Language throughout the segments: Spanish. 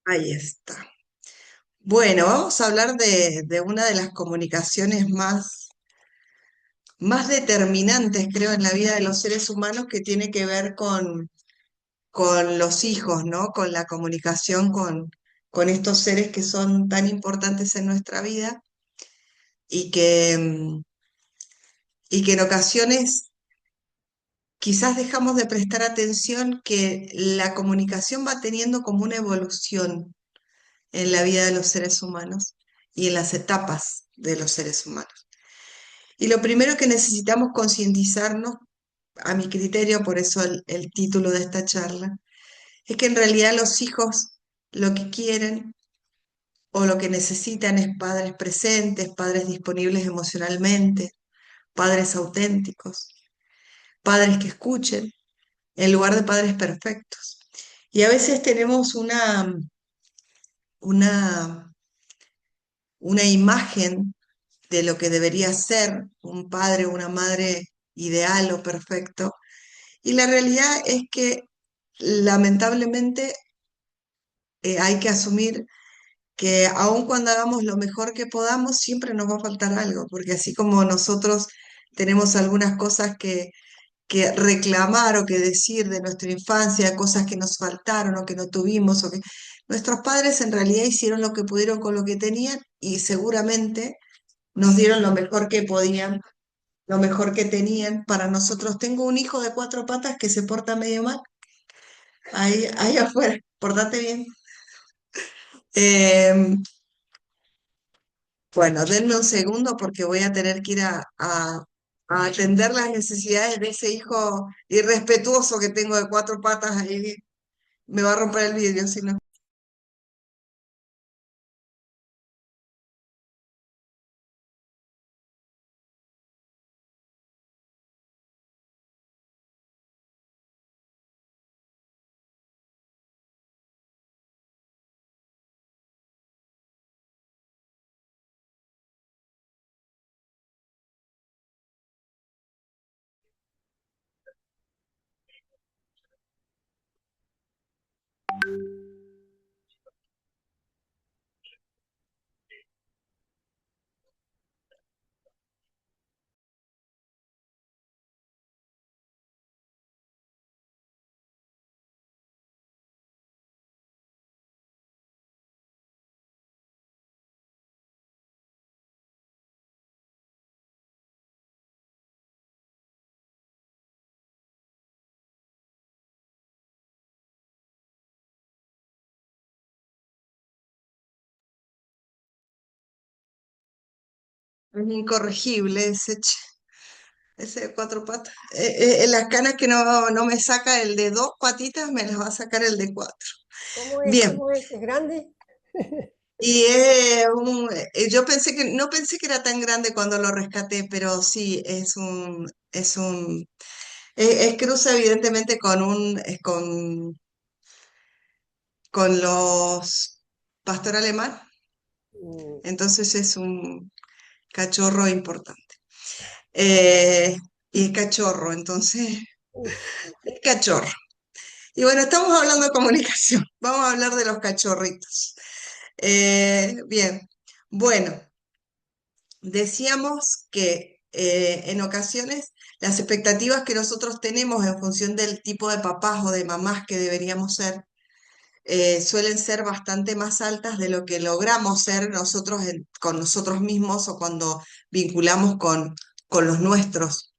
Ahí está. Bueno, vamos a hablar de una de las comunicaciones más determinantes, creo, en la vida de los seres humanos, que tiene que ver con los hijos, ¿no? Con la comunicación con estos seres que son tan importantes en nuestra vida y que en ocasiones quizás dejamos de prestar atención que la comunicación va teniendo como una evolución en la vida de los seres humanos y en las etapas de los seres humanos. Y lo primero que necesitamos concientizarnos, a mi criterio, por eso el título de esta charla, es que en realidad los hijos lo que quieren o lo que necesitan es padres presentes, padres disponibles emocionalmente, padres auténticos, padres que escuchen, en lugar de padres perfectos. Y a veces tenemos una, una imagen de lo que debería ser un padre o una madre ideal o perfecto. Y la realidad es que lamentablemente hay que asumir que aun cuando hagamos lo mejor que podamos, siempre nos va a faltar algo, porque así como nosotros tenemos algunas cosas que reclamar o que decir de nuestra infancia, cosas que nos faltaron o que no tuvimos, o que nuestros padres en realidad hicieron lo que pudieron con lo que tenían y seguramente nos dieron lo mejor que podían, lo mejor que tenían para nosotros. Tengo un hijo de cuatro patas que se porta medio mal, ahí afuera, portate bien. Eh, bueno, denme un segundo porque voy a tener que ir a atender las necesidades de ese hijo irrespetuoso que tengo de cuatro patas ahí. Me va a romper el vidrio, si no. Es incorregible ese de cuatro patas. Las canas que no me saca el de dos patitas, me las va a sacar el de cuatro. ¿Cómo es? Bien, ¿Cómo es? ¿Es grande? y yo pensé que, no pensé que era tan grande cuando lo rescaté, pero sí, es cruza evidentemente con los pastor alemán, Mm, entonces es un cachorro importante. Eh, y es cachorro, entonces, es cachorro. Y bueno, estamos hablando de comunicación, vamos a hablar de los cachorritos. Bien, bueno, decíamos que en ocasiones las expectativas que nosotros tenemos en función del tipo de papás o de mamás que deberíamos ser, suelen ser bastante más altas de lo que logramos ser nosotros con nosotros mismos o cuando vinculamos con los nuestros,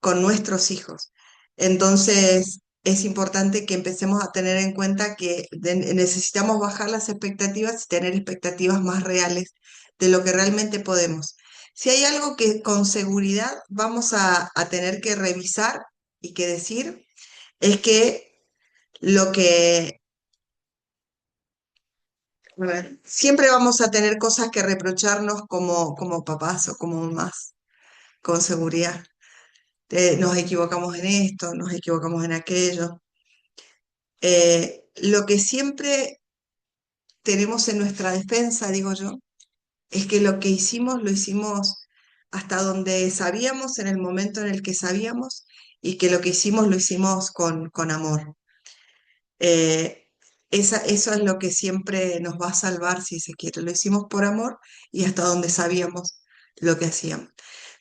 con nuestros hijos. Entonces, es importante que empecemos a tener en cuenta que necesitamos bajar las expectativas y tener expectativas más reales de lo que realmente podemos. Si hay algo que con seguridad vamos a tener que revisar y que decir, es que lo que a ver, siempre vamos a tener cosas que reprocharnos como papás o como mamás, con seguridad. Nos equivocamos en esto, nos equivocamos en aquello. Lo que siempre tenemos en nuestra defensa, digo yo, es que lo que hicimos lo hicimos hasta donde sabíamos, en el momento en el que sabíamos, y que lo que hicimos lo hicimos con amor. Eh, eso es lo que siempre nos va a salvar, si se quiere. Lo hicimos por amor y hasta donde sabíamos lo que hacíamos.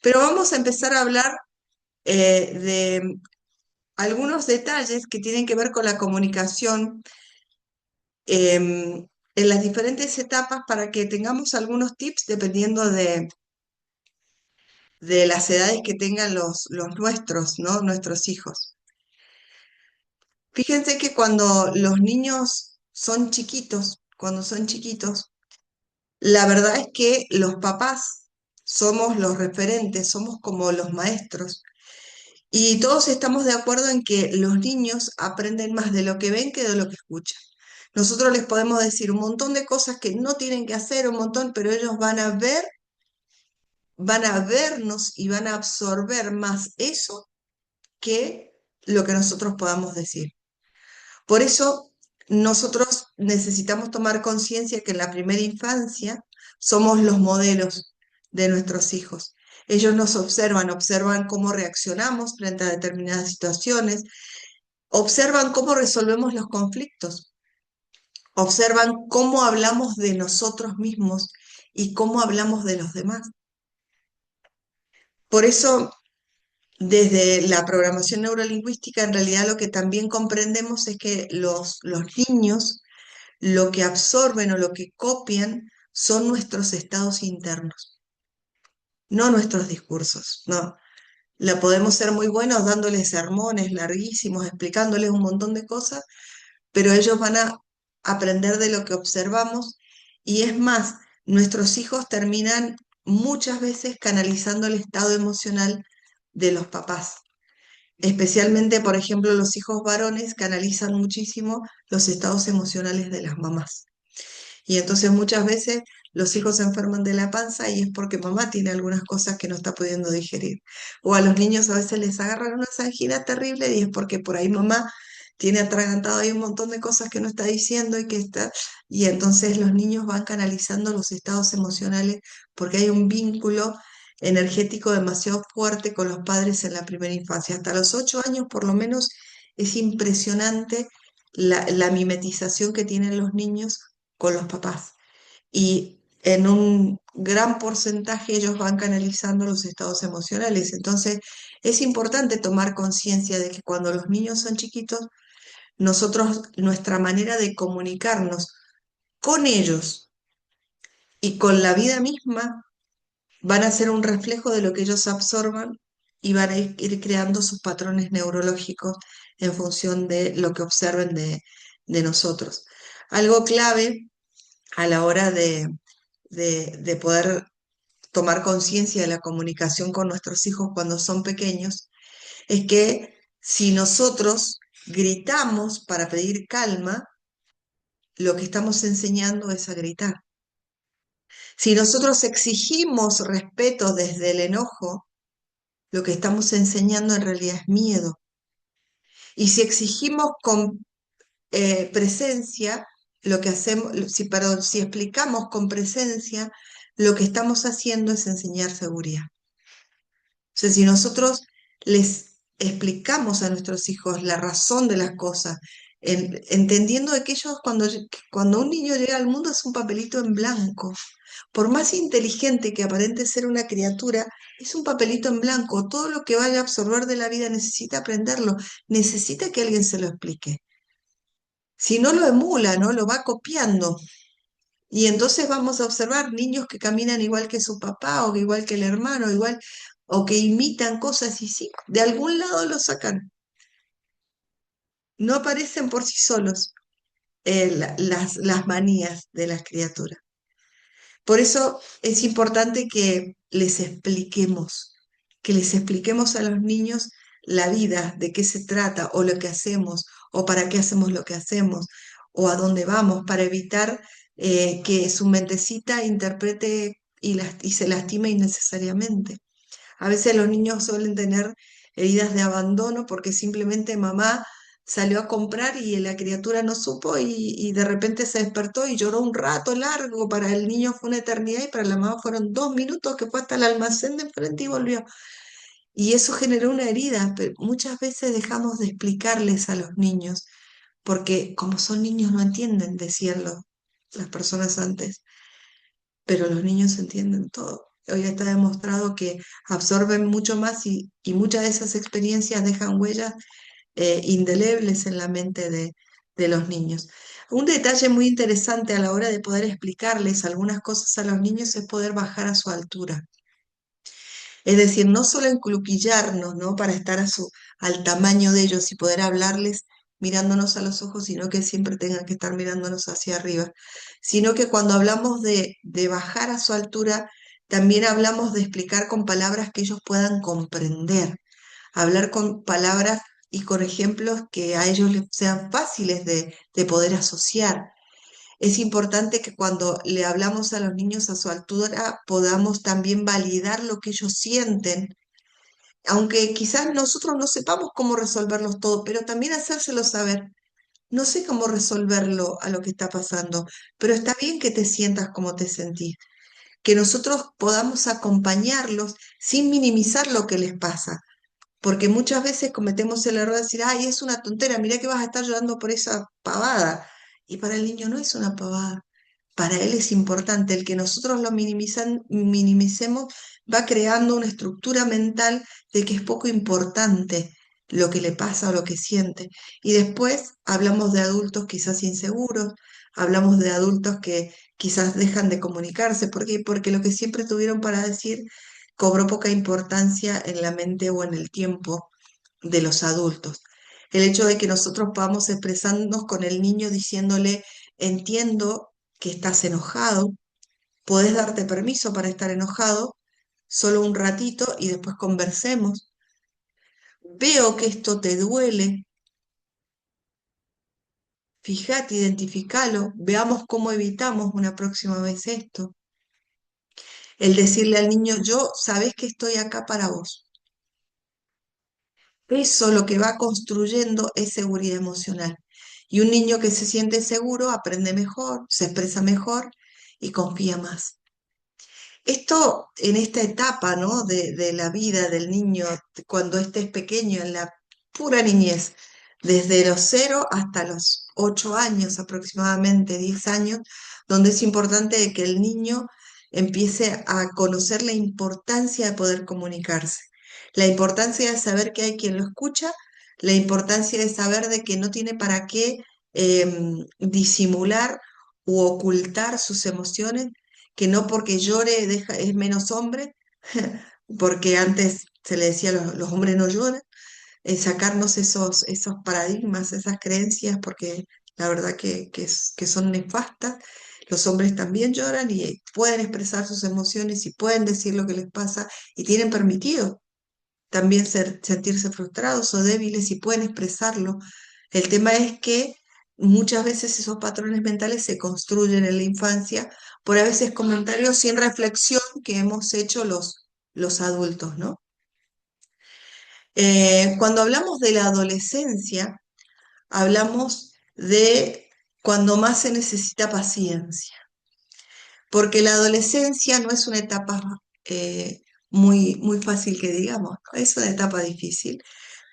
Pero vamos a empezar a hablar de algunos detalles que tienen que ver con la comunicación en las diferentes etapas para que tengamos algunos tips dependiendo de las edades que tengan los nuestros, ¿no? Nuestros hijos. Fíjense que cuando los niños son chiquitos, cuando son chiquitos, la verdad es que los papás somos los referentes, somos como los maestros. Y todos estamos de acuerdo en que los niños aprenden más de lo que ven que de lo que escuchan. Nosotros les podemos decir un montón de cosas que no tienen que hacer, un montón, pero ellos van a vernos y van a absorber más eso que lo que nosotros podamos decir. Por eso nosotros necesitamos tomar conciencia que en la primera infancia somos los modelos de nuestros hijos. Ellos nos observan, observan cómo reaccionamos frente a determinadas situaciones, observan cómo resolvemos los conflictos, observan cómo hablamos de nosotros mismos y cómo hablamos de los demás. Por eso, desde la programación neurolingüística, en realidad lo que también comprendemos es que los niños lo que absorben o lo que copian son nuestros estados internos, no nuestros discursos, no. La podemos ser muy buenos dándoles sermones larguísimos, explicándoles un montón de cosas, pero ellos van a aprender de lo que observamos y es más, nuestros hijos terminan muchas veces canalizando el estado emocional de los papás. Especialmente, por ejemplo, los hijos varones canalizan muchísimo los estados emocionales de las mamás. Y entonces muchas veces los hijos se enferman de la panza y es porque mamá tiene algunas cosas que no está pudiendo digerir. O a los niños a veces les agarran una angina terrible y es porque por ahí mamá tiene atragantado ahí un montón de cosas que no está diciendo y que está... Y entonces los niños van canalizando los estados emocionales porque hay un vínculo energético demasiado fuerte con los padres en la primera infancia. Hasta los 8 años por lo menos es impresionante la mimetización que tienen los niños con los papás. Y en un gran porcentaje ellos van canalizando los estados emocionales. Entonces, es importante tomar conciencia de que cuando los niños son chiquitos, nosotros, nuestra manera de comunicarnos con ellos y con la vida misma van a ser un reflejo de lo que ellos absorban y van a ir creando sus patrones neurológicos en función de lo que observen de nosotros. Algo clave a la hora de poder tomar conciencia de la comunicación con nuestros hijos cuando son pequeños, es que si nosotros gritamos para pedir calma, lo que estamos enseñando es a gritar. Si nosotros exigimos respeto desde el enojo, lo que estamos enseñando en realidad es miedo. Y si exigimos con presencia, lo que hacemos, perdón, si explicamos con presencia, lo que estamos haciendo es enseñar seguridad. O sea, si nosotros les explicamos a nuestros hijos la razón de las cosas, entendiendo de que ellos cuando un niño llega al mundo es un papelito en blanco. Por más inteligente que aparente ser una criatura, es un papelito en blanco. Todo lo que vaya a absorber de la vida necesita aprenderlo, necesita que alguien se lo explique. Si no lo emula, ¿no? Lo va copiando. Y entonces vamos a observar niños que caminan igual que su papá o que igual que el hermano, igual, o que imitan cosas y sí, de algún lado lo sacan. No aparecen por sí solos las manías de las criaturas. Por eso es importante que les expliquemos a los niños la vida, de qué se trata, o lo que hacemos, o para qué hacemos lo que hacemos, o a dónde vamos, para evitar que su mentecita interprete y se lastime innecesariamente. A veces los niños suelen tener heridas de abandono porque simplemente mamá salió a comprar y la criatura no supo y de repente se despertó y lloró un rato largo. Para el niño fue una eternidad y para la mamá fueron 2 minutos que fue hasta el almacén de enfrente y volvió. Y eso generó una herida, pero muchas veces dejamos de explicarles a los niños porque como son niños no entienden, decían las personas antes, pero los niños entienden todo. Hoy está demostrado que absorben mucho más y muchas de esas experiencias dejan huellas indelebles en la mente de los niños. Un detalle muy interesante a la hora de poder explicarles algunas cosas a los niños es poder bajar a su altura. Es decir, no solo encluquillarnos, ¿no? Para estar al tamaño de ellos y poder hablarles mirándonos a los ojos, sino que siempre tengan que estar mirándonos hacia arriba, sino que cuando hablamos de bajar a su altura, también hablamos de explicar con palabras que ellos puedan comprender, hablar con palabras y con ejemplos que a ellos les sean fáciles de poder asociar. Es importante que cuando le hablamos a los niños a su altura podamos también validar lo que ellos sienten, aunque quizás nosotros no sepamos cómo resolverlos todo, pero también hacérselo saber. No sé cómo resolverlo a lo que está pasando, pero está bien que te sientas como te sentís, que nosotros podamos acompañarlos sin minimizar lo que les pasa, porque muchas veces cometemos el error de decir, ay, es una tontera, mirá que vas a estar llorando por esa pavada. Y para el niño no es una pavada. Para él es importante. El que nosotros lo minimicemos va creando una estructura mental de que es poco importante lo que le pasa o lo que siente. Y después hablamos de adultos quizás inseguros, hablamos de adultos que quizás dejan de comunicarse. ¿Por qué? Porque lo que siempre tuvieron para decir cobró poca importancia en la mente o en el tiempo de los adultos. El hecho de que nosotros podamos expresarnos con el niño diciéndole, entiendo que estás enojado, podés darte permiso para estar enojado, solo un ratito y después conversemos. Veo que esto te duele, fíjate, identificalo, veamos cómo evitamos una próxima vez esto. El decirle al niño, yo sabes que estoy acá para vos. Eso lo que va construyendo es seguridad emocional. Y un niño que se siente seguro aprende mejor, se expresa mejor y confía más. Esto en esta etapa, ¿no? de la vida del niño, cuando éste es pequeño, en la pura niñez, desde los 0 hasta los 8 años aproximadamente, 10 años, donde es importante que el niño empiece a conocer la importancia de poder comunicarse, la importancia de saber que hay quien lo escucha, la importancia de saber de que no tiene para qué disimular u ocultar sus emociones, que no porque llore es menos hombre, porque antes se le decía los hombres no lloran, sacarnos esos paradigmas, esas creencias, porque la verdad que son nefastas. Los hombres también lloran y pueden expresar sus emociones y pueden decir lo que les pasa y tienen permitido también sentirse frustrados o débiles y pueden expresarlo. El tema es que muchas veces esos patrones mentales se construyen en la infancia por a veces comentarios sin reflexión que hemos hecho los adultos, ¿no? Cuando hablamos de la adolescencia, hablamos de cuando más se necesita paciencia, porque la adolescencia no es una etapa muy fácil que digamos, ¿no? Es una etapa difícil.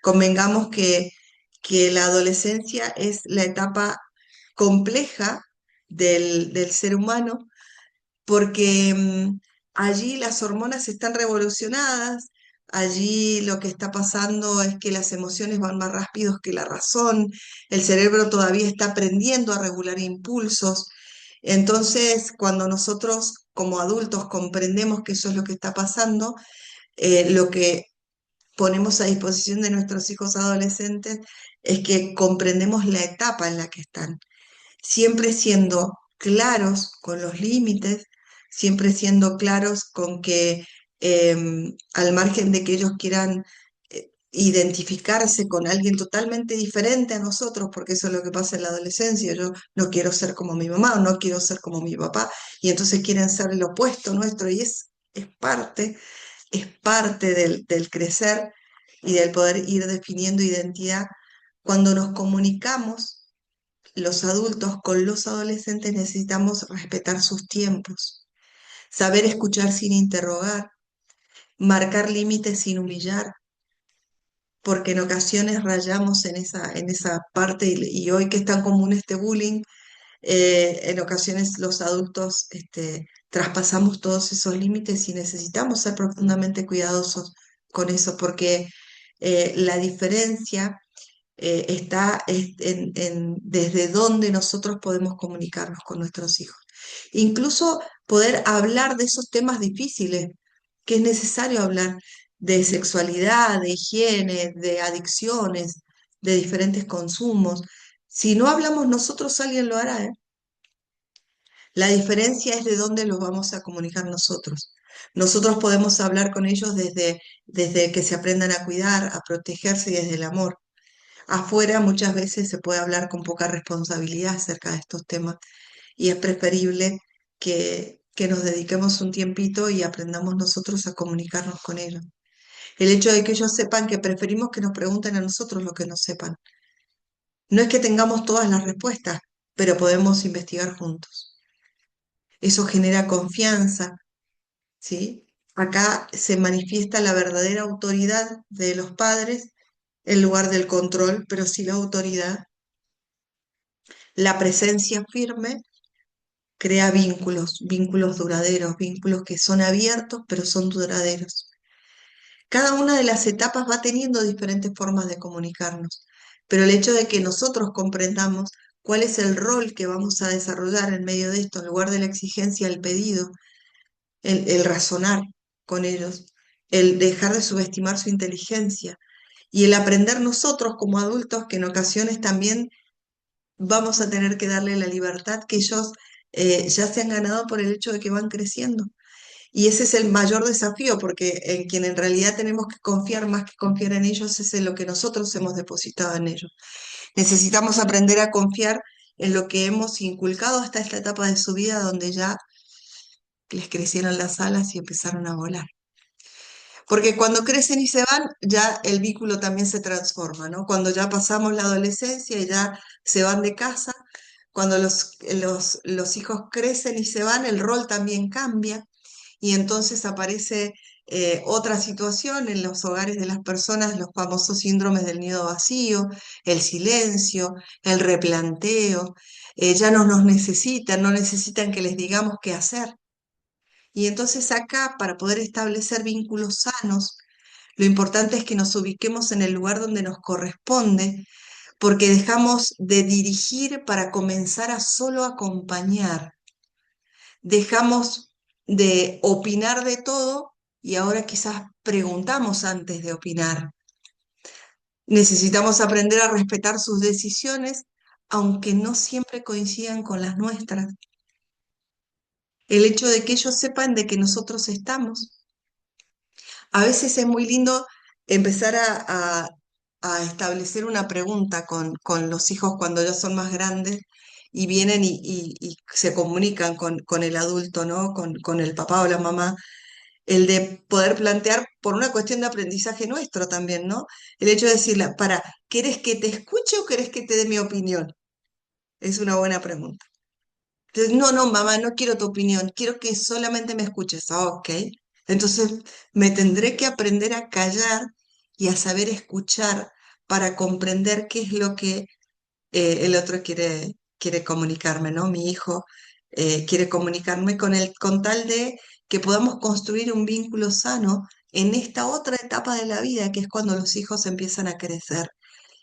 Convengamos que la adolescencia es la etapa compleja del ser humano porque allí las hormonas están revolucionadas, allí lo que está pasando es que las emociones van más rápidos que la razón, el cerebro todavía está aprendiendo a regular impulsos. Entonces, cuando nosotros como adultos comprendemos que eso es lo que está pasando, lo que ponemos a disposición de nuestros hijos adolescentes es que comprendemos la etapa en la que están, siempre siendo claros con los límites, siempre siendo claros con que al margen de que ellos quieran identificarse con alguien totalmente diferente a nosotros, porque eso es lo que pasa en la adolescencia, yo no quiero ser como mi mamá o no quiero ser como mi papá, y entonces quieren ser el opuesto nuestro, y es parte del crecer y del poder ir definiendo identidad. Cuando nos comunicamos, los adultos con los adolescentes necesitamos respetar sus tiempos, saber escuchar sin interrogar, marcar límites sin humillar, porque en ocasiones rayamos en esa parte y hoy que es tan común este bullying, en ocasiones los adultos traspasamos todos esos límites y necesitamos ser profundamente cuidadosos con eso, porque la diferencia está desde dónde nosotros podemos comunicarnos con nuestros hijos. Incluso poder hablar de esos temas difíciles, que es necesario hablar de sexualidad, de higiene, de adicciones, de diferentes consumos. Si no hablamos nosotros, alguien lo hará, ¿eh? La diferencia es de dónde los vamos a comunicar nosotros. Nosotros podemos hablar con ellos desde que se aprendan a cuidar, a protegerse y desde el amor. Afuera muchas veces se puede hablar con poca responsabilidad acerca de estos temas y es preferible que nos dediquemos un tiempito y aprendamos nosotros a comunicarnos con ellos. El hecho de que ellos sepan que preferimos que nos pregunten a nosotros lo que no sepan. No es que tengamos todas las respuestas, pero podemos investigar juntos. Eso genera confianza, ¿sí? Acá se manifiesta la verdadera autoridad de los padres en lugar del control, pero sí la autoridad. La presencia firme crea vínculos, vínculos duraderos, vínculos que son abiertos, pero son duraderos. Cada una de las etapas va teniendo diferentes formas de comunicarnos, pero el hecho de que nosotros comprendamos cuál es el rol que vamos a desarrollar en medio de esto, en lugar de la exigencia, el pedido, el razonar con ellos, el dejar de subestimar su inteligencia y el aprender nosotros como adultos que en ocasiones también vamos a tener que darle la libertad que ellos ya se han ganado por el hecho de que van creciendo. Y ese es el mayor desafío, porque en quien en realidad tenemos que confiar más que confiar en ellos es en lo que nosotros hemos depositado en ellos. Necesitamos aprender a confiar en lo que hemos inculcado hasta esta etapa de su vida donde ya les crecieron las alas y empezaron a volar. Porque cuando crecen y se van, ya el vínculo también se transforma, ¿no? Cuando ya pasamos la adolescencia y ya se van de casa, cuando los hijos crecen y se van, el rol también cambia y entonces aparece otra situación en los hogares de las personas, los famosos síndromes del nido vacío, el silencio, el replanteo, ya no nos necesitan, no necesitan que les digamos qué hacer. Y entonces acá, para poder establecer vínculos sanos, lo importante es que nos ubiquemos en el lugar donde nos corresponde, porque dejamos de dirigir para comenzar a solo acompañar. Dejamos de opinar de todo y ahora quizás preguntamos antes de opinar. Necesitamos aprender a respetar sus decisiones, aunque no siempre coincidan con las nuestras. El hecho de que ellos sepan de que nosotros estamos. A veces es muy lindo empezar a establecer una pregunta con los hijos cuando ya son más grandes y vienen y se comunican con el adulto, ¿no? Con el papá o la mamá. El de poder plantear por una cuestión de aprendizaje nuestro también, ¿no? El hecho de decirle, ¿querés que te escuche o querés que te dé mi opinión? Es una buena pregunta. Entonces, no, no, mamá, no quiero tu opinión, quiero que solamente me escuches. Ah, ok. Entonces, me tendré que aprender a callar y a saber escuchar para comprender qué es lo que el otro quiere comunicarme, ¿no? Mi hijo quiere comunicarme con tal de que podamos construir un vínculo sano en esta otra etapa de la vida, que es cuando los hijos empiezan a crecer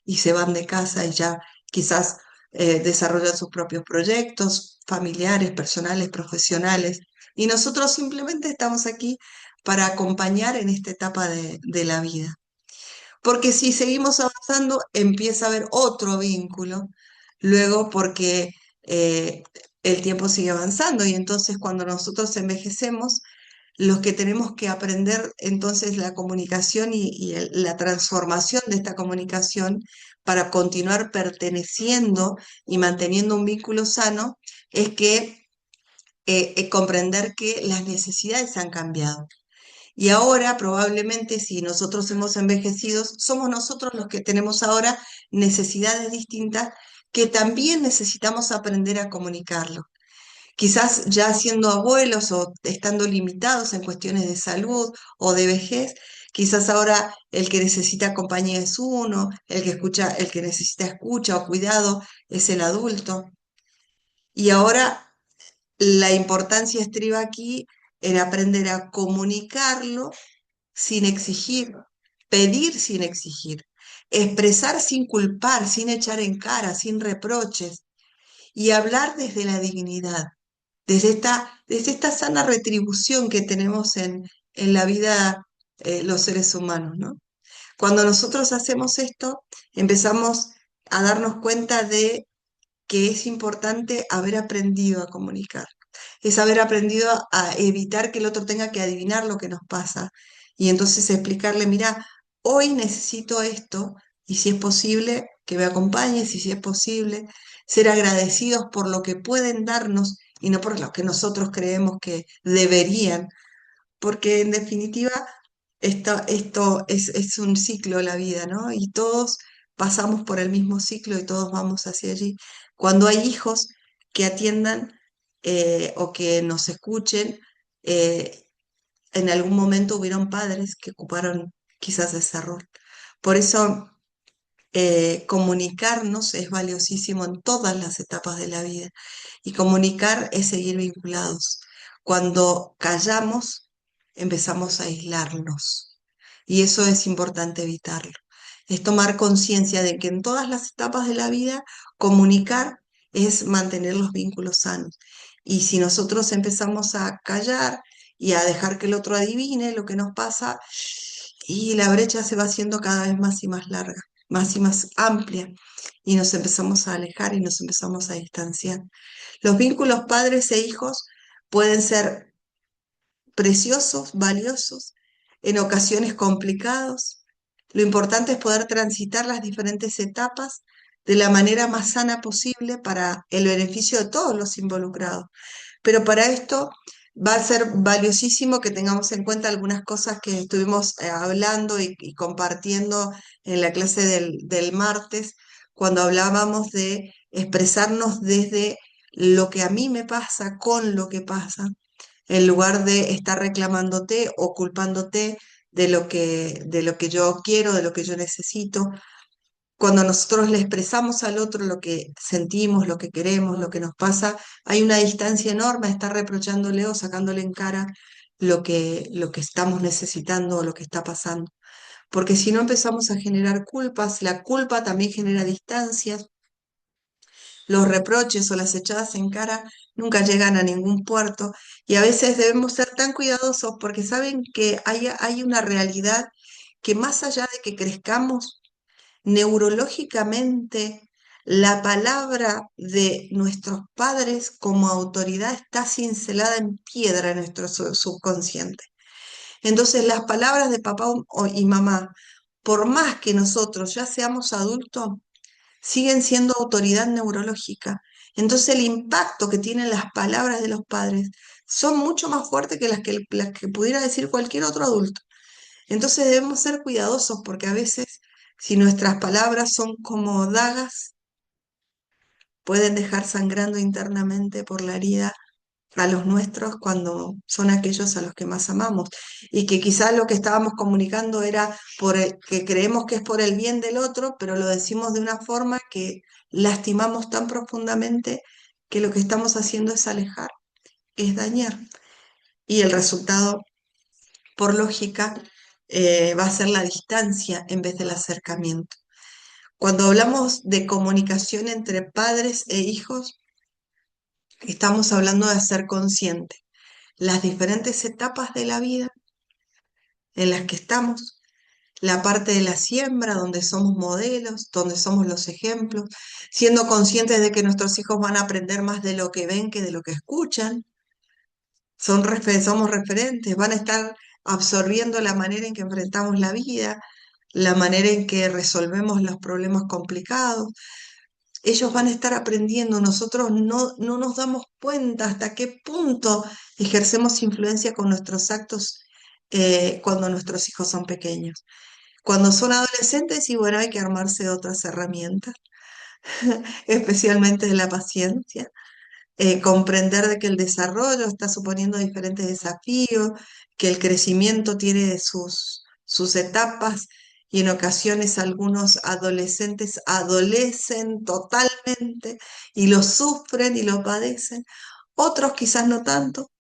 y se van de casa y ya quizás desarrollan sus propios proyectos familiares, personales, profesionales. Y nosotros simplemente estamos aquí para acompañar en esta etapa de la vida. Porque si seguimos avanzando, empieza a haber otro vínculo, luego porque el tiempo sigue avanzando y entonces cuando nosotros envejecemos, los que tenemos que aprender entonces la comunicación la transformación de esta comunicación para continuar perteneciendo y manteniendo un vínculo sano, es que comprender que las necesidades han cambiado. Y ahora, probablemente, si nosotros hemos envejecido, somos nosotros los que tenemos ahora necesidades distintas que también necesitamos aprender a comunicarlo. Quizás ya siendo abuelos o estando limitados en cuestiones de salud o de vejez, Quizás ahora el que necesita compañía es uno, el que escucha, el que necesita escucha o cuidado es el adulto. Y ahora la importancia estriba aquí en aprender a comunicarlo sin exigir, pedir sin exigir, expresar sin culpar, sin echar en cara, sin reproches y hablar desde la dignidad, desde esta sana retribución que tenemos en la vida los seres humanos, ¿no? Cuando nosotros hacemos esto, empezamos a darnos cuenta de que es importante haber aprendido a comunicar, es haber aprendido a evitar que el otro tenga que adivinar lo que nos pasa y entonces explicarle, mira, hoy necesito esto y si es posible que me acompañes y si es posible ser agradecidos por lo que pueden darnos y no por lo que nosotros creemos que deberían, porque en definitiva esto es un ciclo la vida, ¿no? Y todos pasamos por el mismo ciclo y todos vamos hacia allí. Cuando hay hijos que atiendan o que nos escuchen, eh, en algún momento hubieron padres que ocuparon quizás ese rol. Por eso comunicarnos es valiosísimo en todas las etapas de la vida y comunicar es seguir vinculados. Cuando callamos, empezamos a aislarnos y eso es importante evitarlo. Es tomar conciencia de que en todas las etapas de la vida comunicar es mantener los vínculos sanos. Y si nosotros empezamos a callar y a dejar que el otro adivine lo que nos pasa, y la brecha se va haciendo cada vez más y más larga, más y más amplia, y nos empezamos a alejar y nos empezamos a distanciar. Los vínculos padres e hijos pueden ser preciosos, valiosos, en ocasiones complicados. Lo importante es poder transitar las diferentes etapas de la manera más sana posible para el beneficio de todos los involucrados. Pero para esto va a ser valiosísimo que tengamos en cuenta algunas cosas que estuvimos hablando y compartiendo en la clase del martes, cuando hablábamos de expresarnos desde lo que a mí me pasa, con lo que pasa, en lugar de estar reclamándote o culpándote de lo que yo quiero, de lo que yo necesito. Cuando nosotros le expresamos al otro lo que sentimos, lo que queremos, lo que nos pasa, hay una distancia enorme a estar reprochándole o sacándole en cara lo que estamos necesitando o lo que está pasando. Porque si no empezamos a generar culpas, la culpa también genera distancias, los reproches o las echadas en cara nunca llegan a ningún puerto y a veces debemos ser tan cuidadosos porque saben que hay una realidad que más allá de que crezcamos, neurológicamente, la palabra de nuestros padres como autoridad está cincelada en piedra en nuestro subconsciente. Entonces, las palabras de papá y mamá, por más que nosotros ya seamos adultos, siguen siendo autoridad neurológica. Entonces, el impacto que tienen las palabras de los padres son mucho más fuertes que las que pudiera decir cualquier otro adulto. Entonces debemos ser cuidadosos porque a veces si nuestras palabras son como dagas, pueden dejar sangrando internamente por la herida a los nuestros cuando son aquellos a los que más amamos. Y que quizás lo que estábamos comunicando era que creemos que es por el bien del otro, pero lo decimos de una forma que lastimamos tan profundamente que lo que estamos haciendo es alejar, es dañar. Y el resultado por lógica, va a ser la distancia en vez del acercamiento. Cuando hablamos de comunicación entre padres e hijos, estamos hablando de ser consciente las diferentes etapas de la vida en las que estamos, la parte de la siembra, donde somos modelos, donde somos los ejemplos, siendo conscientes de que nuestros hijos van a aprender más de lo que ven que de lo que escuchan, somos referentes, van a estar absorbiendo la manera en que enfrentamos la vida, la manera en que resolvemos los problemas complicados. Ellos van a estar aprendiendo, nosotros no nos damos cuenta hasta qué punto ejercemos influencia con nuestros actos cuando nuestros hijos son pequeños. Cuando son adolescentes, y bueno, hay que armarse de otras herramientas, especialmente de la paciencia, comprender de que el desarrollo está suponiendo diferentes desafíos, que el crecimiento tiene sus etapas y en ocasiones algunos adolescentes adolecen totalmente y lo sufren y lo padecen, otros quizás no tanto,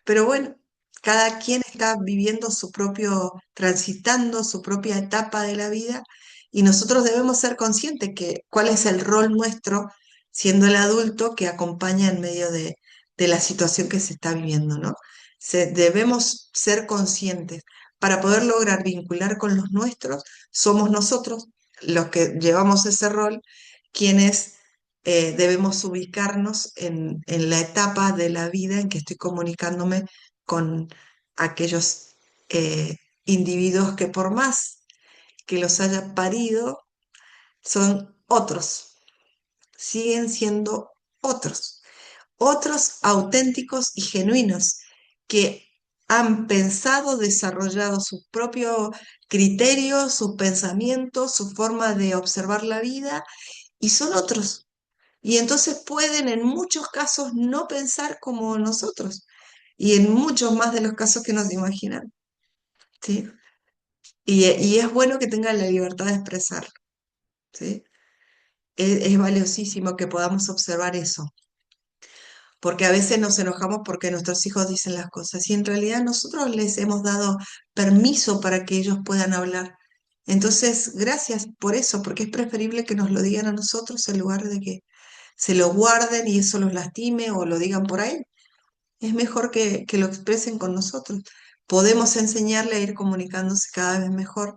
pero bueno, cada quien está viviendo su propio, transitando su propia etapa de la vida y nosotros debemos ser conscientes que cuál es el rol nuestro siendo el adulto que acompaña en medio de la situación que se está viviendo, ¿no? Debemos ser conscientes. Para poder lograr vincular con los nuestros, somos nosotros los que llevamos ese rol, quienes debemos ubicarnos en la etapa de la vida en que estoy comunicándome con aquellos individuos que por más que los haya parido, son otros, siguen siendo otros, otros auténticos y genuinos que han pensado, desarrollado su propio criterio, sus pensamientos, su forma de observar la vida y son otros. Y entonces pueden en muchos casos no pensar como nosotros y en muchos más de los casos que nos imaginan, ¿sí? Y es bueno que tengan la libertad de expresarlo, ¿sí? Es valiosísimo que podamos observar eso, porque a veces nos enojamos porque nuestros hijos dicen las cosas y en realidad nosotros les hemos dado permiso para que ellos puedan hablar. Entonces, gracias por eso, porque es preferible que nos lo digan a nosotros en lugar de que se lo guarden y eso los lastime o lo digan por ahí. Es mejor que lo expresen con nosotros. Podemos enseñarle a ir comunicándose cada vez mejor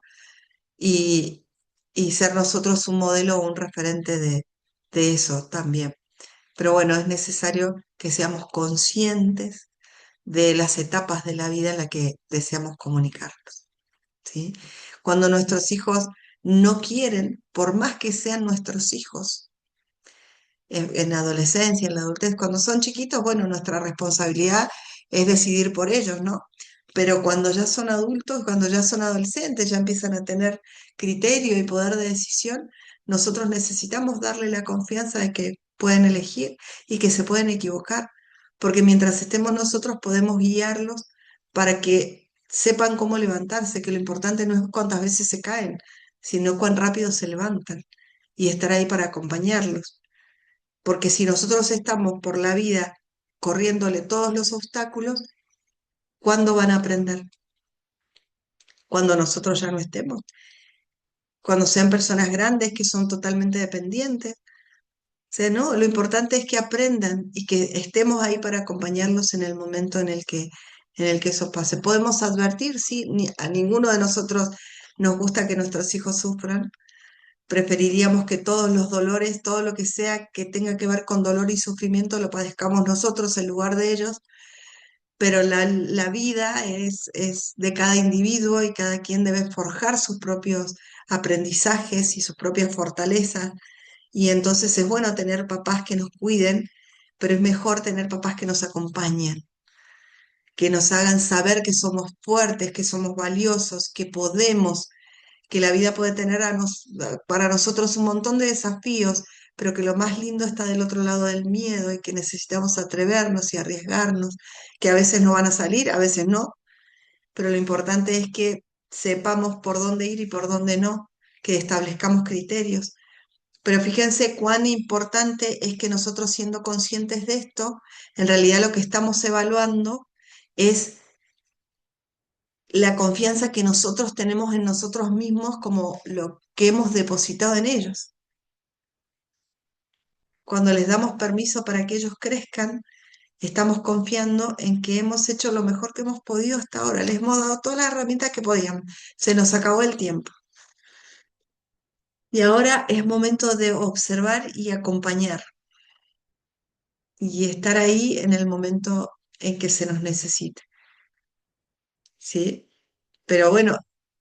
y, y ser nosotros un modelo o un referente de eso también. Pero bueno, es necesario que seamos conscientes de las etapas de la vida en la que deseamos comunicarnos, ¿sí? Cuando nuestros hijos no quieren, por más que sean nuestros hijos, en la adolescencia, en la adultez, cuando son chiquitos, bueno, nuestra responsabilidad es decidir por ellos, ¿no? Pero cuando ya son adultos, cuando ya son adolescentes, ya empiezan a tener criterio y poder de decisión, nosotros necesitamos darle la confianza de que pueden elegir y que se pueden equivocar, porque mientras estemos nosotros podemos guiarlos para que sepan cómo levantarse, que lo importante no es cuántas veces se caen, sino cuán rápido se levantan y estar ahí para acompañarlos. Porque si nosotros estamos por la vida corriéndole todos los obstáculos, ¿cuándo van a aprender? Cuando nosotros ya no estemos, cuando sean personas grandes que son totalmente dependientes. O sea, no, lo importante es que aprendan y que estemos ahí para acompañarlos en el momento en el que eso pase. Podemos advertir, sí, a ninguno de nosotros nos gusta que nuestros hijos sufran. Preferiríamos que todos los dolores, todo lo que sea que tenga que ver con dolor y sufrimiento, lo padezcamos nosotros en lugar de ellos, pero la vida es de cada individuo y cada quien debe forjar sus propios aprendizajes y sus propias fortalezas. Y entonces es bueno tener papás que nos cuiden, pero es mejor tener papás que nos acompañen, que nos hagan saber que somos fuertes, que somos valiosos, que podemos, que la vida puede tener para nosotros un montón de desafíos, pero que lo más lindo está del otro lado del miedo y que necesitamos atrevernos y arriesgarnos, que a veces no van a salir, a veces no, pero lo importante es que sepamos por dónde ir y por dónde no, que establezcamos criterios. Pero fíjense cuán importante es que nosotros siendo conscientes de esto, en realidad lo que estamos evaluando es la confianza que nosotros tenemos en nosotros mismos como lo que hemos depositado en ellos. Cuando les damos permiso para que ellos crezcan, estamos confiando en que hemos hecho lo mejor que hemos podido hasta ahora. Les hemos dado todas las herramientas que podíamos. Se nos acabó el tiempo. Y ahora es momento de observar y acompañar y estar ahí en el momento en que se nos necesite. ¿Sí? Pero bueno,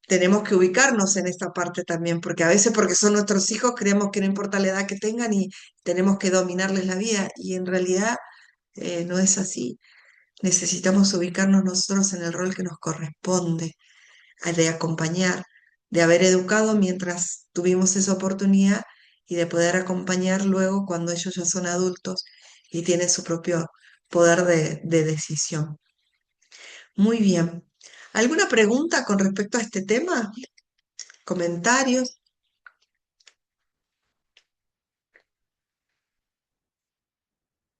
tenemos que ubicarnos en esta parte también, porque a veces porque son nuestros hijos creemos que no importa la edad que tengan y tenemos que dominarles la vida y en realidad no es así. Necesitamos ubicarnos nosotros en el rol que nos corresponde, de acompañar, de haber educado mientras tuvimos esa oportunidad y de poder acompañar luego cuando ellos ya son adultos y tienen su propio poder de decisión. Muy bien. ¿Alguna pregunta con respecto a este tema? ¿Comentarios?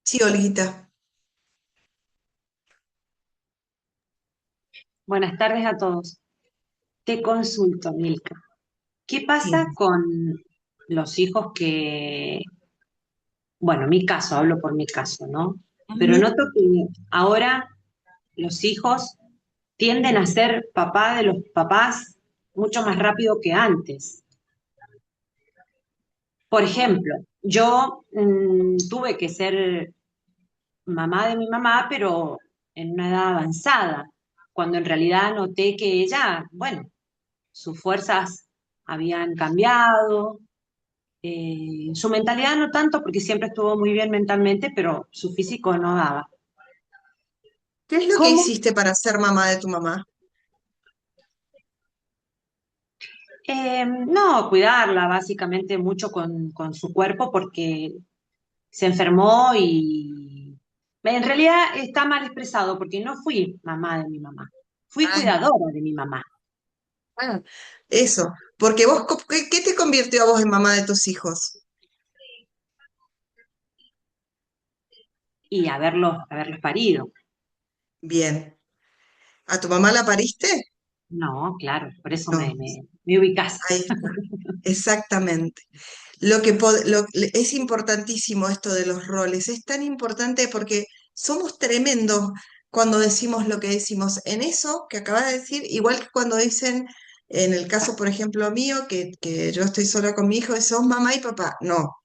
Sí, Olguita. Buenas tardes a todos. Te consulto, Milka. ¿Qué pasa Sí. con los hijos bueno, mi caso, hablo por mi caso, ¿no? Pero Ujú. noto que ahora los hijos tienden a ser papá de los papás mucho más rápido que antes. Por ejemplo, yo tuve que ser mamá de mi mamá, pero en una edad avanzada, cuando en realidad noté que ella, bueno, sus fuerzas habían cambiado, su mentalidad no tanto porque siempre estuvo muy bien mentalmente, pero su físico no daba. ¿Qué es lo que ¿Cómo? hiciste para ser mamá de tu mamá? No, cuidarla básicamente mucho con su cuerpo porque se enfermó y en realidad está mal expresado porque no fui mamá de mi mamá, fui Ah, cuidadora de mi mamá. ah, eso, porque vos, ¿qué te convirtió a vos en mamá de tus hijos? Y haberlos parido. Bien. ¿A tu mamá la pariste? No, claro, por eso No, me ubicás. ahí está. Exactamente. Es importantísimo esto de los roles, es tan importante porque somos tremendos cuando decimos lo que decimos. En eso que acabas de decir, igual que cuando dicen, en el caso, por ejemplo, mío, que yo estoy sola con mi hijo, sos mamá y papá. No,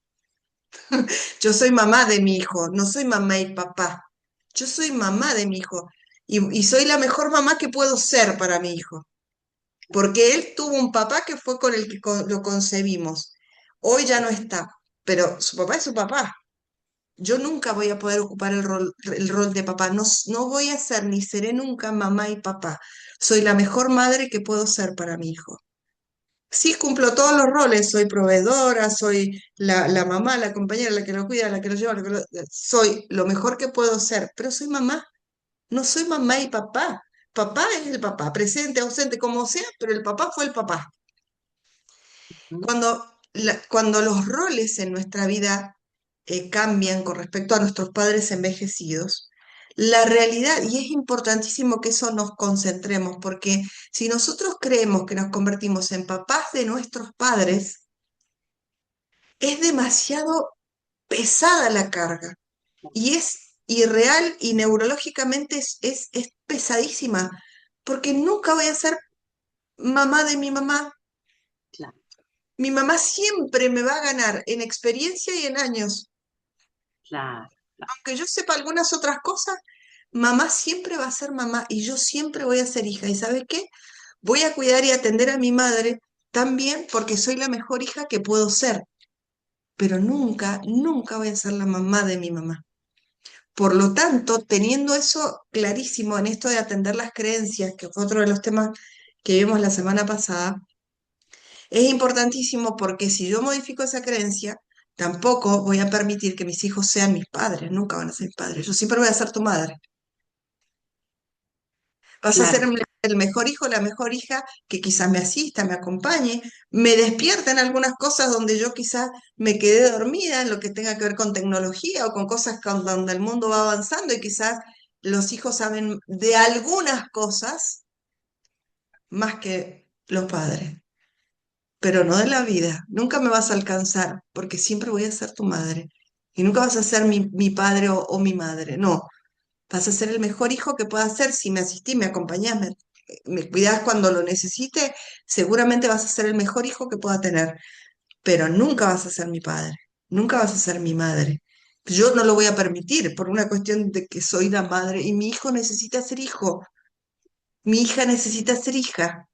yo soy mamá de mi hijo, no soy mamá y papá. Yo soy mamá de mi hijo y soy la mejor mamá que puedo ser para mi hijo porque él tuvo un papá que fue con el que lo concebimos. Hoy ya no está, pero su papá es su papá. Yo nunca voy a poder ocupar el rol de papá. No, no voy a ser ni seré nunca mamá y papá. Soy la mejor madre que puedo ser para mi hijo. Sí, cumplo todos los roles. Soy proveedora, soy la mamá, la compañera, la que lo cuida, la que lo lleva. Soy lo mejor que puedo ser, pero soy mamá. No soy mamá y papá. Papá es el papá, presente, ausente, como sea, pero el papá fue el papá. Cuando los roles en nuestra vida cambian con respecto a nuestros padres envejecidos, la realidad, y es importantísimo que eso nos concentremos, porque si nosotros creemos que nos convertimos en papás de nuestros padres, es demasiado pesada la carga y es irreal y neurológicamente es pesadísima, porque nunca voy a ser mamá de mi mamá. Claro, Mi mamá siempre me va a ganar en experiencia y en años. claro, claro. Aunque yo sepa algunas otras cosas, mamá siempre va a ser mamá y yo siempre voy a ser hija. ¿Y sabe qué? Voy a cuidar y atender a mi madre también porque soy la mejor hija que puedo ser, pero nunca, nunca voy a ser la mamá de mi mamá. Por lo tanto, teniendo eso clarísimo en esto de atender las creencias, que fue otro de los temas que vimos la semana pasada, es importantísimo porque si yo modifico esa creencia, tampoco voy a permitir que mis hijos sean mis padres, nunca van a ser mis padres. Yo siempre voy a ser tu madre. Vas a ser Claro. el mejor hijo, la mejor hija que quizás me asista, me acompañe, me despierta en algunas cosas donde yo quizás me quedé dormida, en lo que tenga que ver con tecnología o con cosas donde el mundo va avanzando y quizás los hijos saben de algunas cosas más que los padres, pero no de la vida. Nunca me vas a alcanzar porque siempre voy a ser tu madre y nunca vas a ser mi padre o mi madre. No, vas a ser el mejor hijo que puedas ser si me asistís, me acompañás, me cuidás cuando lo necesite. Seguramente vas a ser el mejor hijo que pueda tener, pero nunca vas a ser mi padre, nunca vas a ser mi madre. Yo no lo voy a permitir por una cuestión de que soy la madre y mi hijo necesita ser hijo, mi hija necesita ser hija.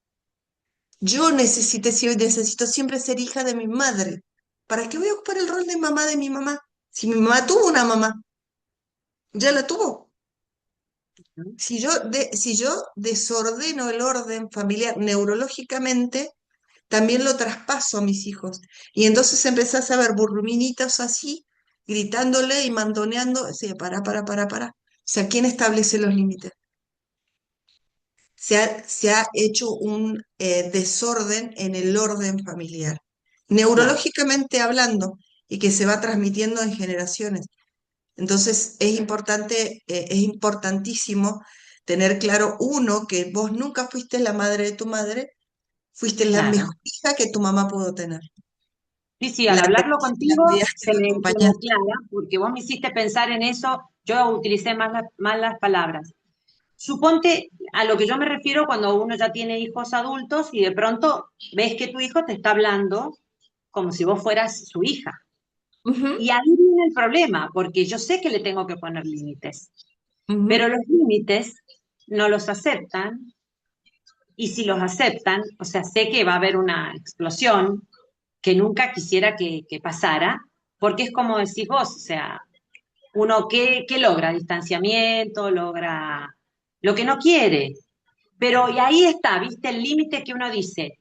Yo necesito siempre ser hija de mi madre. ¿Para qué voy a ocupar el rol de mamá de mi mamá? Si mi mamá tuvo una mamá, ya la tuvo. Ujú. Si yo desordeno el orden familiar neurológicamente, también lo traspaso a mis hijos. Y entonces empezás a ver burruminitos así, gritándole y mandoneando. Sí, para. O sea, ¿quién establece los límites? se ha hecho un desorden en el orden familiar, Claro. neurológicamente hablando, y que se va transmitiendo en generaciones. Entonces es importantísimo tener claro, uno, que vos nunca fuiste la madre de tu madre, fuiste la Claro. mejor hija que tu mamá pudo tener. Sí, sí, al La, hablarlo la contigo cuidaste, la se me acompañaste. aclara, porque vos me hiciste pensar en eso, yo utilicé mal las palabras. Suponte a lo que yo me refiero cuando uno ya tiene hijos adultos y de pronto ves que tu hijo te está hablando como si vos fueras su hija. Ujú, Y ahí viene el problema, porque yo sé que le tengo que poner límites, pero ujú. los límites no los aceptan y si los aceptan, o sea, sé que va a haber una explosión que nunca quisiera que pasara, porque es como decís vos, o sea, uno qué logra, distanciamiento, logra lo que no quiere, pero y ahí está, viste el límite que uno dice,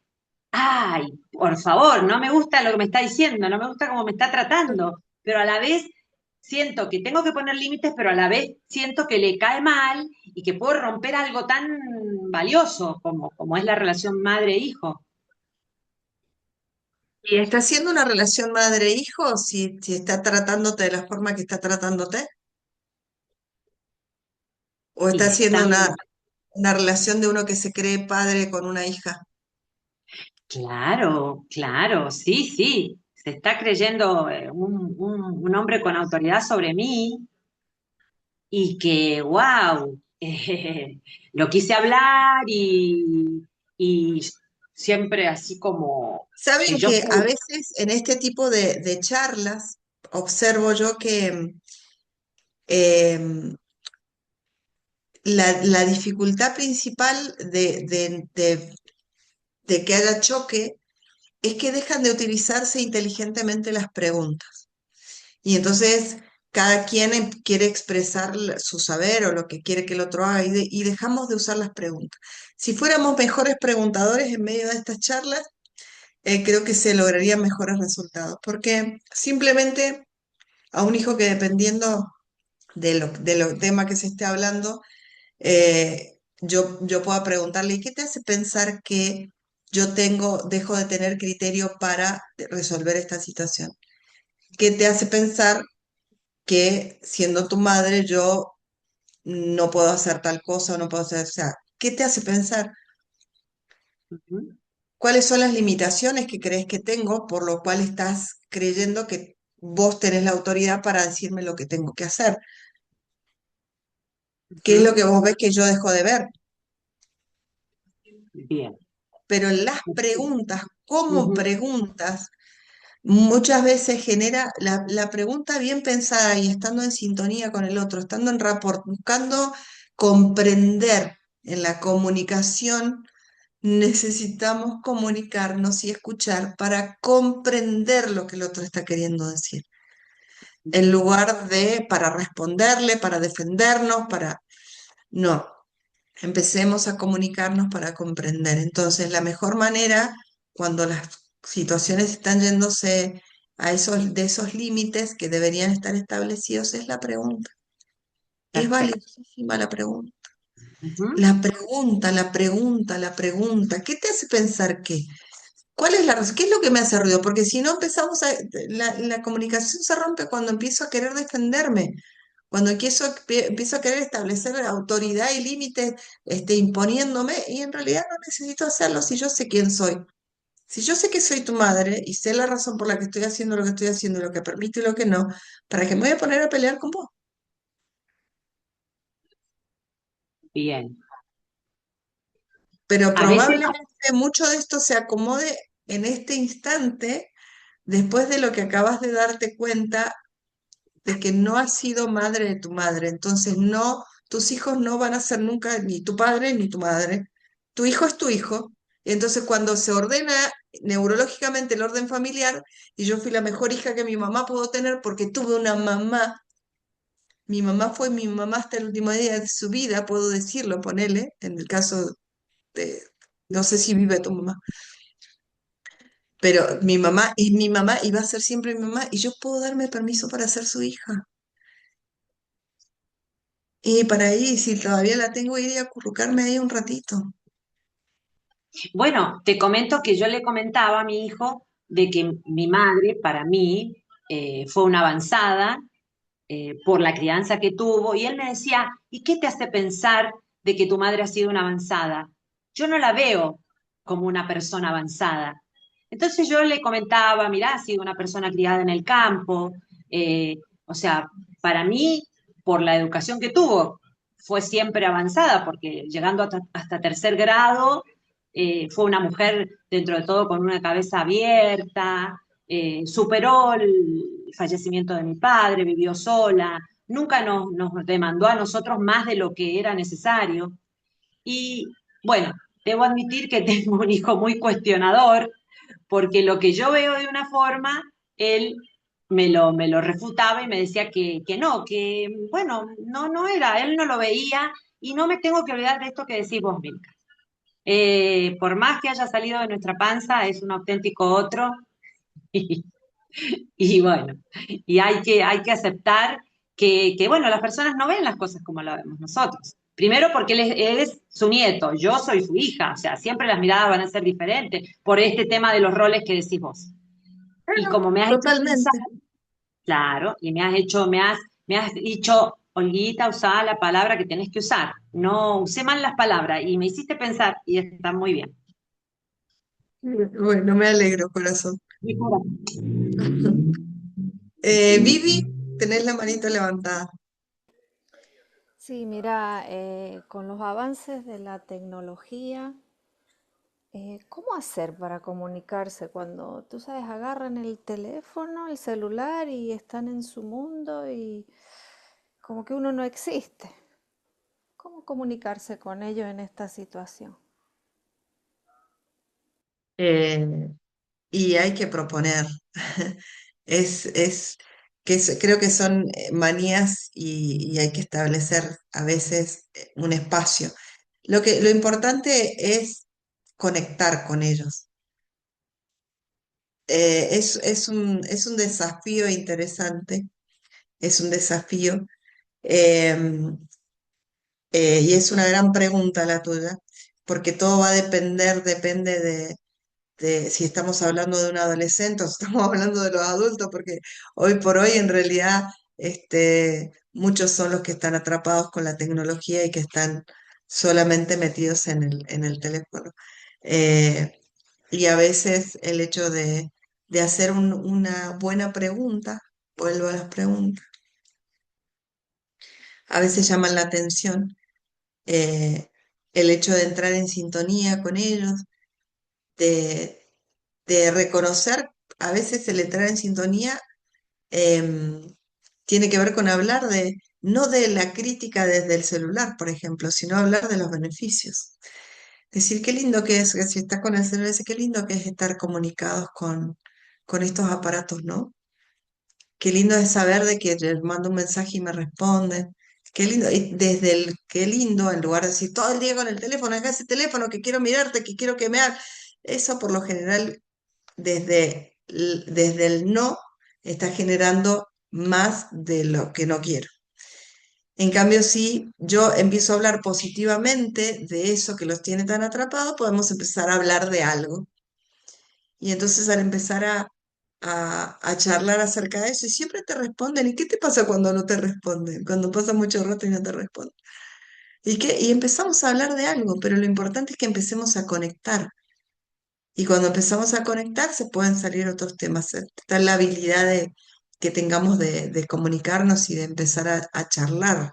ay, por favor, no me gusta lo que me está diciendo, no me gusta cómo me está tratando, pero a la vez siento que tengo que poner límites, pero a la vez siento que le cae mal y que puedo romper algo tan valioso como es la relación madre-hijo. ¿Y está haciendo una relación madre-hijo si está tratándote de la forma que está tratándote? ¿O está Y haciendo está, una relación de uno que se cree padre con una hija? claro, claro, sí, sí, se está creyendo un hombre con autoridad sobre mí y que, wow, lo quise hablar y siempre así como que Saben yo que a soy. veces en este tipo de charlas observo yo que em, la dificultad principal de que haya choque es que dejan de utilizarse inteligentemente las preguntas. Y entonces cada quien quiere expresar su saber o lo que quiere que el otro haga y dejamos de usar las preguntas. Si fuéramos mejores preguntadores en medio de estas charlas, creo que se lograrían mejores resultados, porque simplemente a un hijo que dependiendo de lo tema que se esté hablando, yo pueda preguntarle, ¿y qué te hace pensar que dejo de tener criterio para resolver esta situación? ¿Qué te hace pensar que siendo tu madre yo no puedo hacer tal cosa o no puedo hacer, o sea, ¿qué te hace pensar? Ujú, ¿Cuáles son las limitaciones que crees que tengo por lo cual estás creyendo que vos tenés la autoridad para decirme lo que tengo que hacer? ¿Qué es lo ujú. que vos ves que yo dejo de ver? Bien. Pero las preguntas, como Ujú, preguntas, muchas veces genera la pregunta bien pensada y estando en sintonía con el otro, estando en rapport, buscando comprender en la comunicación. Necesitamos comunicarnos y escuchar para comprender lo que el otro está queriendo decir, en ujú. lugar de para responderle, para defendernos, para... No, empecemos a comunicarnos para comprender. Entonces, la mejor manera, cuando las situaciones están yéndose de esos límites que deberían estar establecidos, es la pregunta. Es Perfecto. valiosísima la pregunta. Ujú. La pregunta, la pregunta, la pregunta. ¿Qué te hace pensar qué? ¿Cuál es la razón? ¿Qué es lo que me hace ruido? Porque si no empezamos a... La comunicación se rompe cuando empiezo a querer defenderme, cuando empiezo a querer establecer autoridad y límites, imponiéndome, y en realidad no necesito hacerlo si yo sé quién soy. Si yo sé que soy tu madre y sé la razón por la que estoy haciendo lo que estoy haciendo y lo que permito y lo que no, ¿para qué me voy a poner a pelear con vos? Bien. Pero A veces, probablemente mucho de esto se acomode en este instante después de lo que acabas de darte cuenta de que no has sido madre de tu madre. Entonces, no, tus hijos no van a ser nunca ni tu padre ni tu madre. Tu hijo es tu hijo. Y entonces, cuando se ordena neurológicamente el orden familiar, y yo fui la mejor hija que mi mamá pudo tener porque tuve una mamá, mi mamá fue mi mamá hasta el último día de su vida, puedo decirlo, ponele, en el caso de, no sé si vive tu mamá, pero mi mamá es mi mamá y va a ser siempre mi mamá, y yo puedo darme permiso para ser su hija. Y para ahí, si todavía la tengo, iría a acurrucarme ahí un ratito. Bueno, te comento que yo le comentaba a mi hijo de que mi madre, para mí, fue una avanzada por la crianza que tuvo, y él me decía, ¿y qué te hace pensar de que tu madre ha sido una avanzada? Yo no la veo como una persona avanzada. Entonces yo le comentaba, mirá, ha sido una persona criada en el campo, o sea, para mí, por la educación que tuvo, fue siempre avanzada, porque llegando hasta tercer grado, fue una mujer dentro de todo con una cabeza abierta, superó el fallecimiento de mi padre, vivió sola, nunca nos demandó a nosotros más de lo que era necesario. Y bueno, debo admitir que tengo un hijo muy cuestionador, porque lo que yo veo de una forma, él me lo refutaba y me decía que no, que bueno, no era, él no lo veía, y no me tengo que olvidar de esto que decís vos, Milka. Por más que haya salido de nuestra panza, es un auténtico otro. Y, y bueno, y hay que aceptar que, bueno, las personas no ven las cosas como las vemos nosotros. Primero porque él es su nieto, yo soy su hija, o sea, siempre las miradas van a ser diferentes por este tema de los roles que decís vos. Y Bueno, como me has hecho pensar, totalmente. claro, y me has dicho, Olguita, usá la palabra que tenés que usar. No usé mal las palabras y me hiciste pensar y está muy bien. Bueno, me alegro, corazón. Mejor. Vivi, tenés la manito levantada. Sí, mira, con los avances de la tecnología, ¿cómo hacer para comunicarse cuando, tú sabes, agarran el teléfono, el celular y están en su mundo y como que uno no existe? ¿Cómo comunicarse con ellos en esta situación? Eh, y hay que proponer. Es creo que son manías y hay que establecer a veces un espacio. Lo importante es conectar con ellos. Es un desafío interesante, es un desafío eh, y es una gran pregunta la tuya, porque todo va a depende de si estamos hablando de un adolescente o si estamos hablando de los adultos, porque hoy por hoy en realidad muchos son los que están atrapados con la tecnología y que están solamente metidos en el teléfono. Eh, y a veces el hecho de hacer una buena pregunta, vuelvo a las preguntas, a veces llaman la atención. eh, el hecho de entrar en sintonía con ellos, de, de reconocer, a veces el entrar en sintonía em, tiene que ver con hablar no de la crítica desde el celular, por ejemplo, sino hablar de los beneficios. Decir, qué lindo que es, que si estás con el celular, dice, qué lindo que es estar comunicados con estos aparatos, ¿no? Qué lindo es saber de que les mando un mensaje y me responden. Qué lindo, y desde el qué lindo, en lugar de decir todo el día con el teléfono, deja ese teléfono, que quiero mirarte, que quiero que me hagas. Eso por lo general, desde el no, está generando más de lo que no quiero. En cambio, si yo empiezo a hablar positivamente de eso que los tiene tan atrapados, podemos empezar a hablar de algo. Y entonces al empezar a charlar acerca de eso, y siempre te responden, ¿y qué te pasa cuando no te responden? Cuando pasa mucho rato y no te responden. Y empezamos a hablar de algo, pero lo importante es que empecemos a conectar. Y cuando empezamos a conectar se pueden salir otros temas. Está la habilidad que tengamos de comunicarnos y de empezar a charlar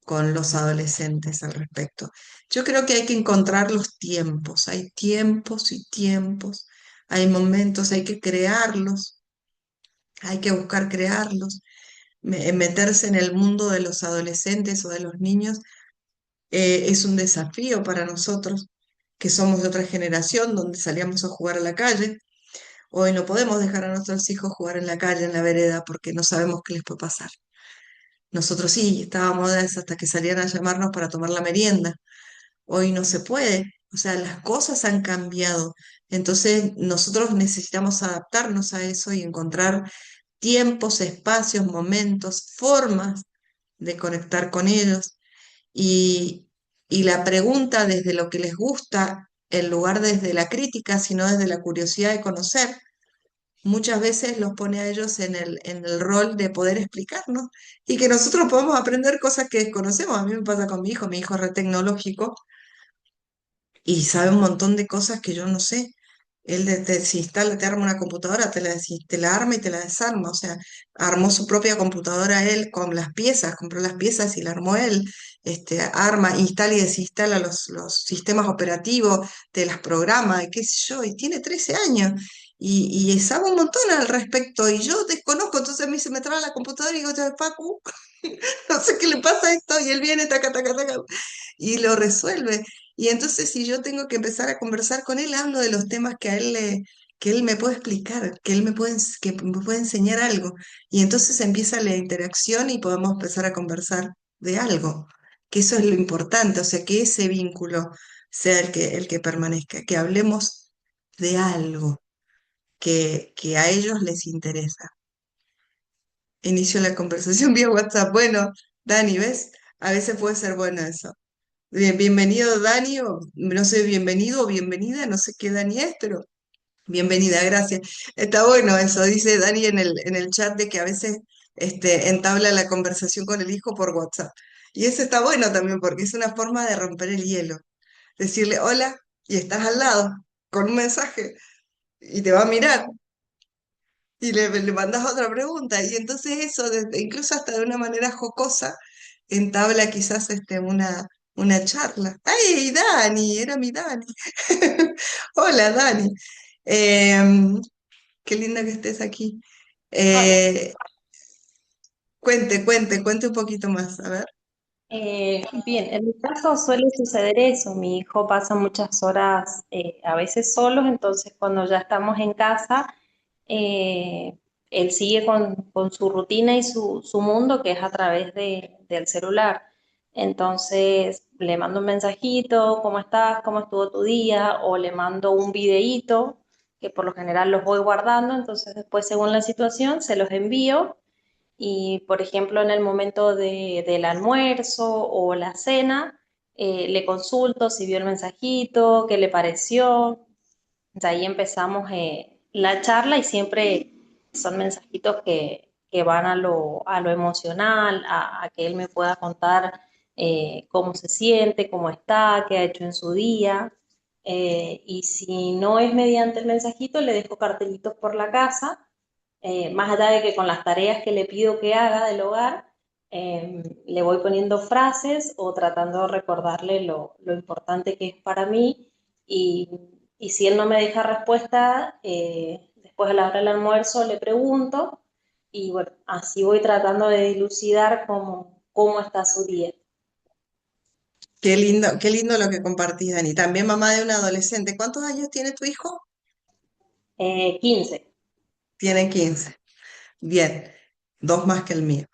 con los adolescentes al respecto. Yo creo que hay que encontrar los tiempos. Hay tiempos y tiempos. Hay momentos, hay que crearlos. Hay que buscar crearlos. Meterse en el mundo de los adolescentes o de los niños es un desafío para nosotros, que somos de otra generación, donde salíamos a jugar a la calle. Hoy no podemos dejar a nuestros hijos jugar en la calle, en la vereda, porque no sabemos qué les puede pasar. Nosotros sí, estábamos hasta que salían a llamarnos para tomar la merienda. Hoy no se puede. O sea, las cosas han cambiado. Entonces, nosotros necesitamos adaptarnos a eso y encontrar tiempos, espacios, momentos, formas de conectar con ellos. y, y la pregunta desde lo que les gusta, en lugar desde la crítica, sino desde la curiosidad de conocer, muchas veces los pone a ellos en el rol de poder explicarnos y que nosotros podamos aprender cosas que desconocemos. A mí me pasa con mi hijo es re tecnológico y sabe un montón de cosas que yo no sé. Él se instala, te arma una computadora, te la arma y te la desarma. O sea, armó su propia computadora él con las piezas, compró las piezas y la armó él. Arma, instala y desinstala los sistemas operativos, te las programa, y qué sé yo, y tiene 13 años. Y sabe un montón al respecto, y yo desconozco, entonces a mí se me traba la computadora y digo, "Ya, Pacu, no sé qué le pasa a esto", y él viene, taca, taca, taca, y lo resuelve. Y entonces si yo tengo que empezar a conversar con él, hablo de los temas que él me puede explicar, que él que me puede enseñar algo. Y entonces empieza la interacción y podemos empezar a conversar de algo, que eso es lo importante, o sea, que ese vínculo sea el que permanezca, que hablemos de algo que a ellos les interesa. Inicio la conversación vía WhatsApp. Bueno, Dani, ¿ves? A veces puede ser bueno eso. Bienvenido Dani, o no sé, bienvenido o bienvenida, no sé qué Dani es, pero bienvenida, gracias. Está bueno eso, dice Dani en el chat de que a veces entabla la conversación con el hijo por WhatsApp. Y eso está bueno también porque es una forma de romper el hielo. Decirle hola y estás al lado con un mensaje y te va a mirar y le mandas otra pregunta. Y entonces eso, incluso hasta de una manera jocosa, entabla quizás una charla. ¡Ay, Dani! Era mi Dani. Hola, Dani. Em, Qué lindo que estés aquí. Hola. Eh, cuente un poquito más. A ver. Bien, en mi caso suele suceder eso. Mi hijo pasa muchas horas a veces solos, entonces cuando ya estamos en casa, eh, él sigue con su rutina y su mundo, que es a través del celular. Entonces le mando un mensajito, ¿cómo estás? ¿Cómo estuvo tu día? O le mando un videíto, que por lo general los voy guardando, entonces después según la situación se los envío. Y, por ejemplo, en el momento del almuerzo o la cena, le consulto si vio el mensajito, qué le pareció. De ahí empezamos la charla y siempre son mensajitos que van a lo emocional, a que él me pueda contar cómo se siente, cómo está, qué ha hecho en su día. Y si no es mediante el mensajito, le dejo cartelitos por la casa, más allá de que con las tareas que le pido que haga del hogar, le voy poniendo frases o tratando de recordarle lo importante que es para mí. Y, y si él no me deja respuesta, después a la hora del almuerzo le pregunto y bueno, así voy tratando de dilucidar cómo está su día. Qué lindo lo que compartís, Dani. También mamá de un adolescente. ¿Cuántos años tiene tu hijo? 15. Tiene 15. Bien, dos más que el mío.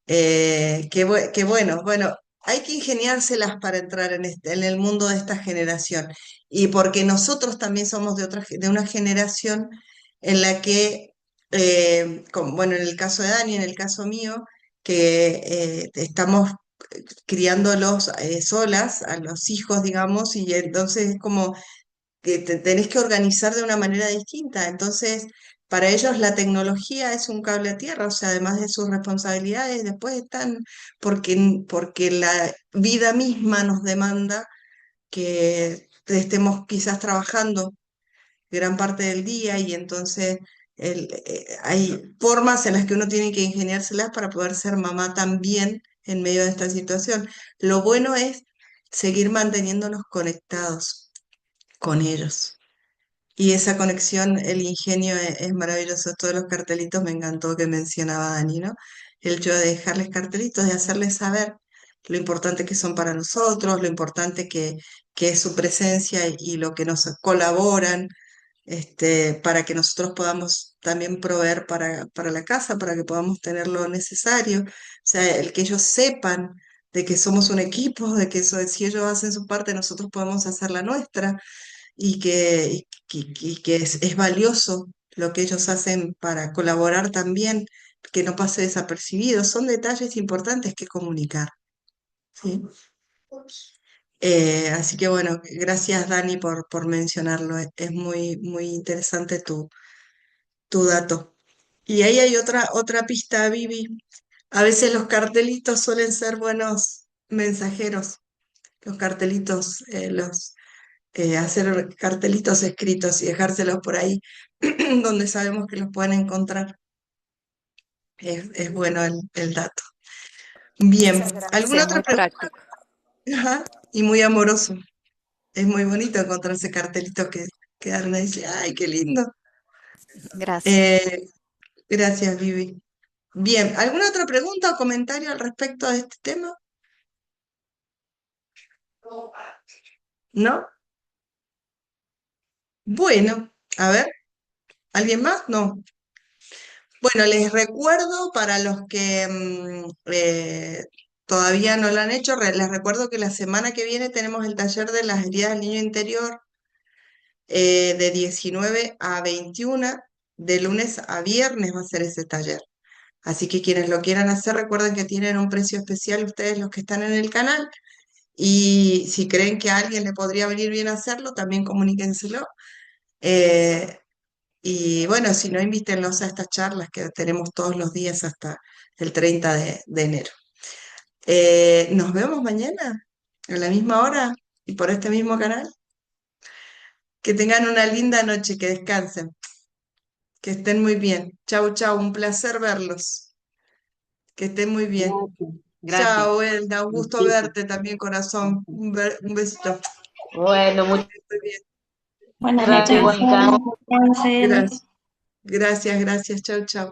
Qué bueno. Bueno, hay que ingeniárselas para entrar en el mundo de esta generación. Y porque nosotros también somos de una generación en la que, bueno, en el caso de Dani, en el caso mío, que estamos criándolos solas, a los hijos, digamos, y entonces es como que te tenés que organizar de una manera distinta. Entonces, para ellos la tecnología es un cable a tierra, o sea, además de sus responsabilidades, después están, porque la vida misma nos demanda que estemos quizás trabajando gran parte del día y entonces hay formas en las que uno tiene que ingeniárselas para poder ser mamá también en medio de esta situación. Lo bueno es seguir manteniéndonos conectados con ellos. Y esa conexión, el ingenio es maravilloso. Todos los cartelitos me encantó que mencionaba Dani, ¿no? El hecho de dejarles cartelitos, de hacerles saber lo importante que son para nosotros, lo importante que es su presencia y lo que nos colaboran, para que nosotros podamos también proveer para la casa, para que podamos tener lo necesario. O sea, el que ellos sepan de que somos un equipo, de que eso, si ellos hacen su parte, nosotros podemos hacer la nuestra y que es valioso lo que ellos hacen para colaborar también, que no pase desapercibido. Son detalles importantes que comunicar, ¿sí? Así que bueno, gracias Dani por mencionarlo. Es muy, muy interesante tu dato. Y ahí hay otra pista, Vivi. A veces los cartelitos suelen ser buenos mensajeros. Los cartelitos, hacer cartelitos escritos y dejárselos por ahí donde sabemos que los pueden encontrar. Es bueno el dato. Bien, Muchas ¿alguna gracias, otra muy pregunta? práctico. Ajá, y muy amoroso. Es muy bonito encontrarse cartelitos que quedaron ahí y dice, ¡ay, qué lindo! Gracias. Eh, gracias, Vivi. Bien, ¿alguna otra pregunta o comentario al respecto de este tema? ¿No? Bueno, a ver, ¿alguien más? No. Bueno, les recuerdo para los que todavía no lo han hecho, les recuerdo que la semana que viene tenemos el taller de las heridas del niño interior de 19 a 21, de lunes a viernes va a ser ese taller. Así que quienes lo quieran hacer, recuerden que tienen un precio especial ustedes los que están en el canal. Y si creen que a alguien le podría venir bien hacerlo, también comuníquenselo. Eh, y bueno, si no, invítenlos a estas charlas que tenemos todos los días hasta el 30 de enero. Nos vemos mañana a la misma hora y por este mismo canal. Que tengan una linda noche, que descansen, que estén muy bien. Chau, chau, un placer verlos. Que estén muy bien. Gracias, gracias. Chao, Elda, un gusto Besitos. verte también, corazón. Un besito. Bueno, muchas Estoy bien. Buenas gracias, noches a Juanca. todos, descansen. Gracias, gracias, gracias. Chau, chau.